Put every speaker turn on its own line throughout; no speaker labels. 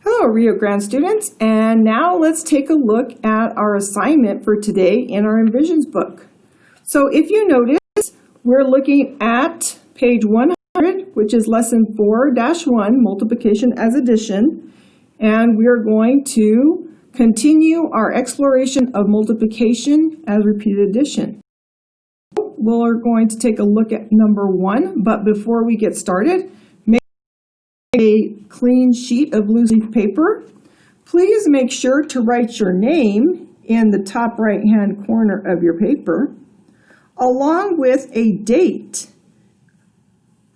Hello, Rio Grande students, and now let's take a look at our assignment for today in our Envisions book. So if you notice, we're looking at page 100, which is lesson 4-1, multiplication as addition, and we're going to continue our exploration of multiplication as repeated addition. We're going to take a look at number 1, but before we get started, a clean sheet of loose leaf paper. Please make sure to write your name in the top right hand corner of your paper, along with a date.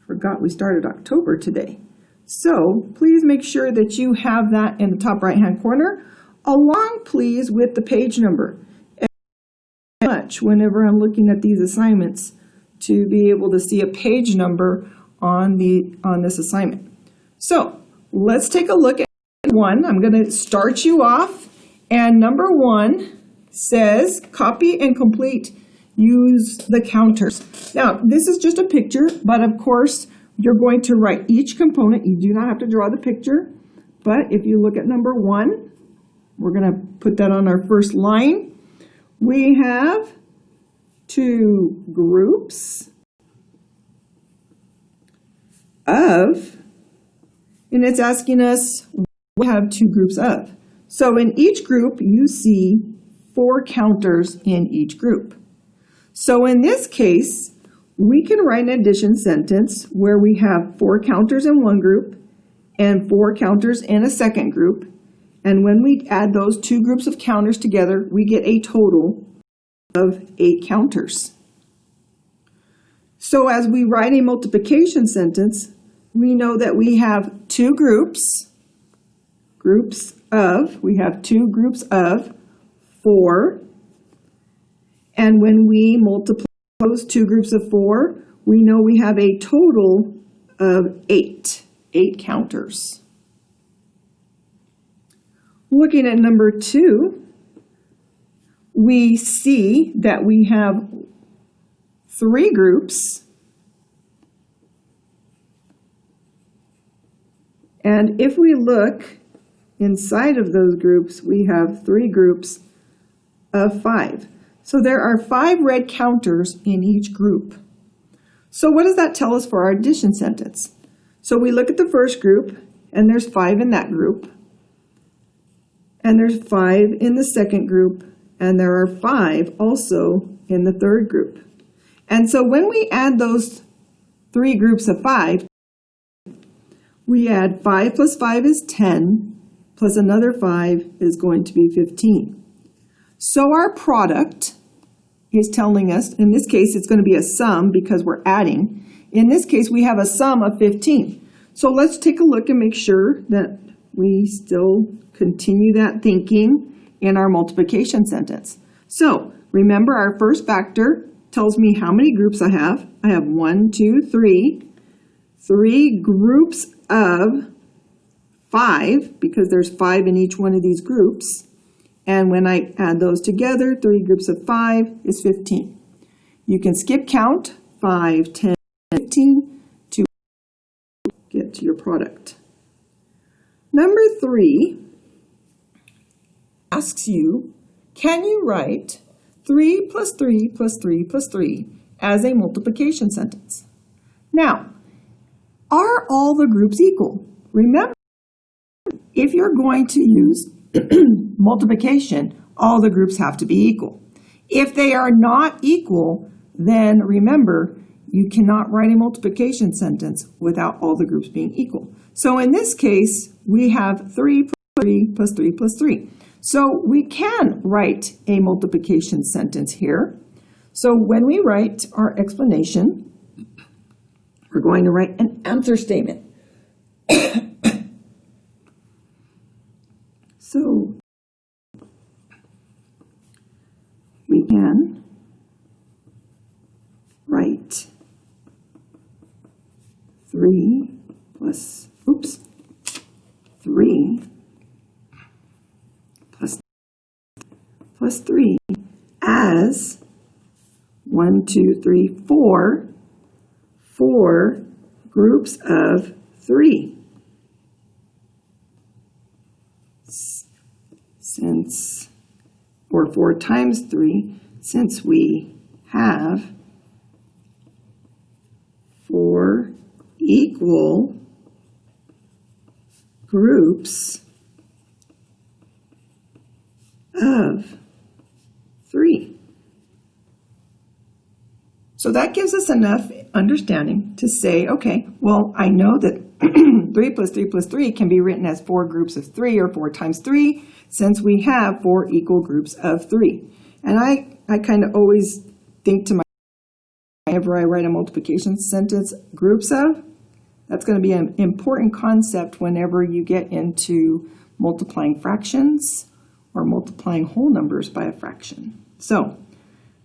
Forgot we started October today. So please make sure that you have that in the top right hand corner, along please with the page number. Much whenever I'm looking at these assignments to be able to see a page number on this assignment. So let's take a look at 1. I'm going to start you off, and number 1 says copy and complete, use the counters. Now this is just a picture, but of course you're going to write each component. You do not have to draw the picture, but if you look at number 1, we're going to put that on our first line. We have 2 groups of, and it's asking us, we have 2 groups of. So in each group, you see 4 counters in each group. So in this case, we can write an addition sentence where we have 4 counters in one group and 4 counters in a second group. And when we add those 2 groups of counters together, we get a total of 8 counters. So as we write a multiplication sentence, we know that we have 2 groups of 4, and when we multiply those 2 groups of 4, we know we have a total of 8 counters. Looking at number 2, we see that we have 3 groups, and if we look inside of those groups, we have 3 groups of 5. So there are 5 red counters in each group. So what does that tell us for our addition sentence? So we look at the first group, and there's 5 in that group. And there's 5 in the second group, and there are 5 also in the third group. And so when we add those 3 groups of 5, we add 5 plus 5 is 10, plus another 5 is going to be 15. So our product is telling us, in this case it's going to be a sum because we're adding. In this case we have a sum of 15. So let's take a look and make sure that we still continue that thinking in our multiplication sentence. So remember, our first factor tells me how many groups I have. I have 1, 2, 3. 3 groups of 5, because there's 5 in each one of these groups. And when I add those together, 3 groups of 5 is 15. You can skip count 5, 10, 15 to get to your product. Number 3 asks you, can you write 3 plus 3 plus 3 plus 3 as a multiplication sentence? Now, are all the groups equal? Remember, if you're going to use multiplication, all the groups have to be equal. If they are not equal, then remember, you cannot write a multiplication sentence without all the groups being equal. So in this case, we have 3 plus 3 plus 3 plus 3. So we can write a multiplication sentence here. So when we write our explanation, we're going to write an answer statement. So we can write 3 plus 3 as 1, 2, 3, 4 groups of 3. since, or 4 times 3, since we have 4 equal groups of 3. So that gives us enough understanding to say, okay, well, I know that 3 plus 3 plus 3 can be written as 4 groups of 3 or 4 times 3 since we have 4 equal groups of 3. And I kind of always think to myself, whenever I write a multiplication sentence, groups of, that's going to be an important concept whenever you get into multiplying fractions or multiplying whole numbers by a fraction. So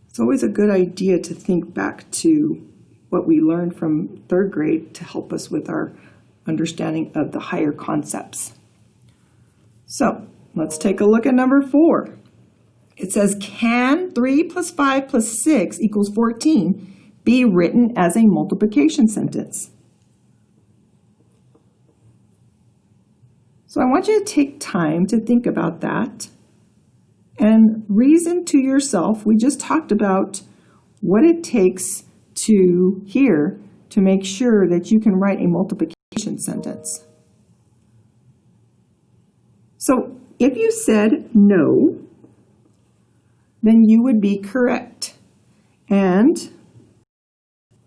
it's always a good idea to think back to what we learned from 3rd grade to help us with our understanding of the higher concepts. So let's take a look at number 4. It says, can 3 plus 5 plus 6 equals 14 be written as a multiplication sentence? So I want you to take time to think about that and reason to yourself. We just talked about what it takes to here to make sure that you can write a multiplication sentence. So if you said no, then you would be correct. And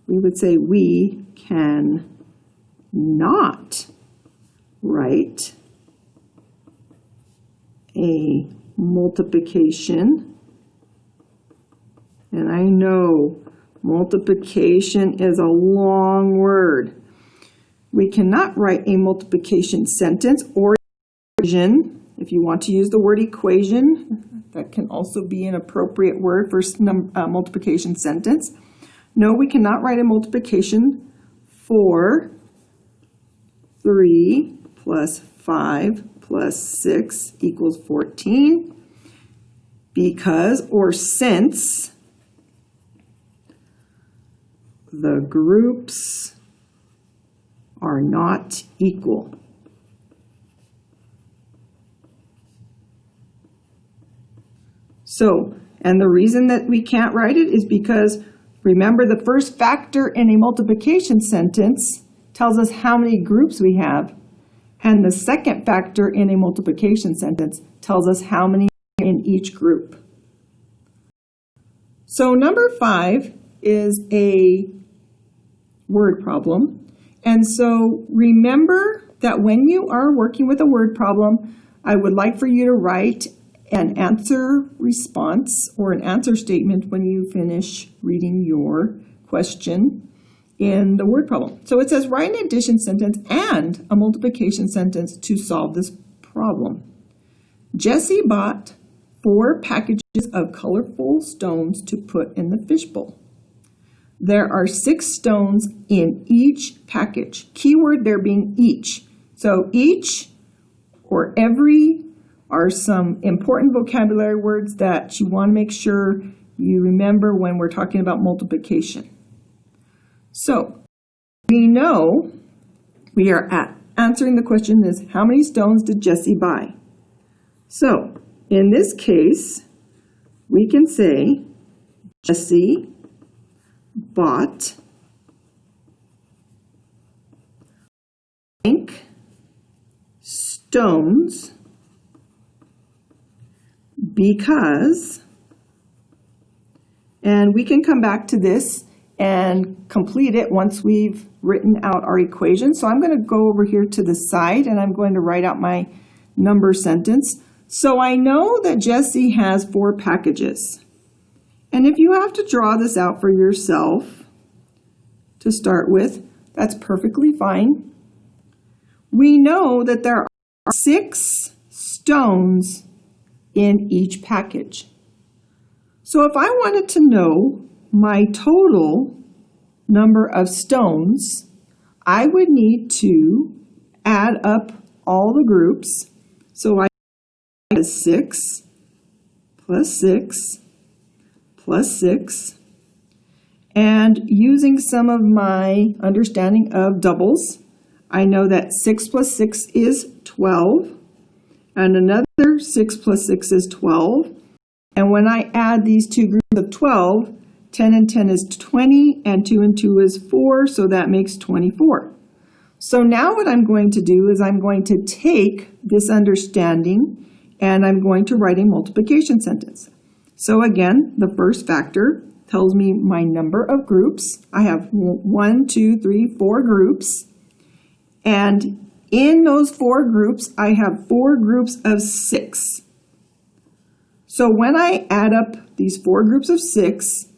we would say we can not write a multiplication. And I know multiplication is a long word. We cannot write a multiplication sentence or equation. If you want to use the word equation, that can also be an appropriate word for multiplication sentence. No, we cannot write a multiplication for 3 plus 5 plus 6 equals 14 because or since the groups are not equal. So, and the reason that we can't write it is because remember the first factor in a multiplication sentence tells us how many groups we have, and the second factor in a multiplication sentence tells us how many in each group. So number 5 is a word problem. And so remember that when you are working with a word problem, I would like for you to write an answer response or an answer statement when you finish reading your question in the word problem. So it says, write an addition sentence and a multiplication sentence to solve this problem. Jessie bought 4 packages of colorful stones to put in the fishbowl. There are 6 stones in each package. Keyword there being each. So each or every are some important vocabulary words that you want to make sure you remember when we're talking about multiplication. So we know we are answering the question is, how many stones did Jessie buy? So in this case, we can say Jessie bought blank stones because, and we can come back to this and complete it once we've written out our equation. So I'm going to go over here to the side and I'm going to write out my number sentence. So I know that Jessie has 4 packages. And if you have to draw this out for yourself to start with, that's perfectly fine. We know that there are 6 stones in each package. So if I wanted to know my total number of stones, I would need to add up all the groups. So I have 6 plus 6 plus 6. And using some of my understanding of doubles, I know that 6 plus 6 is 12. and another 6 plus 6 is 12. And when I add these two groups of 12, 10 and 10 is 20, and 2 and 2 is 4, so that makes 24. So now what I'm going to do is I'm going to take this understanding and I'm going to write a multiplication sentence. So again, the first factor tells me my number of groups. I have 1, 2, 3, 4 groups. And in those 4 groups, I have 4 groups of 6. So when I add up these 4 groups of 6,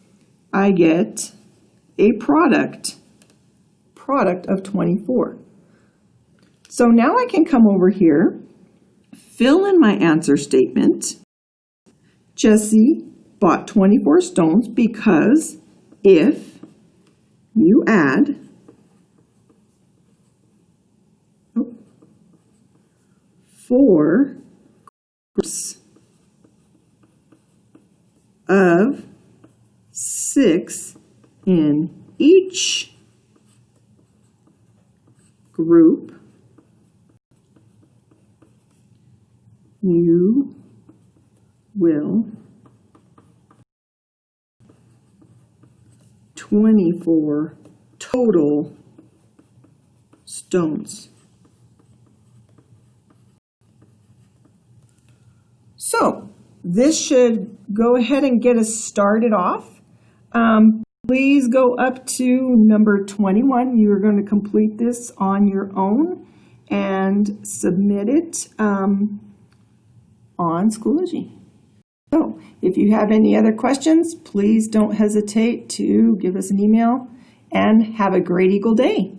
I get a product of 24. So now I can come over here, fill in my answer statement. Jesse bought 24 stones because if you add 4 groups of 6 in each group, you will 24 total stones. So this should go ahead and get us started off. Please go up to number 21. You are going to complete this on your own and submit it on Schoology. So if you have any other questions, please don't hesitate to give us an email, and have a great Eagle Day.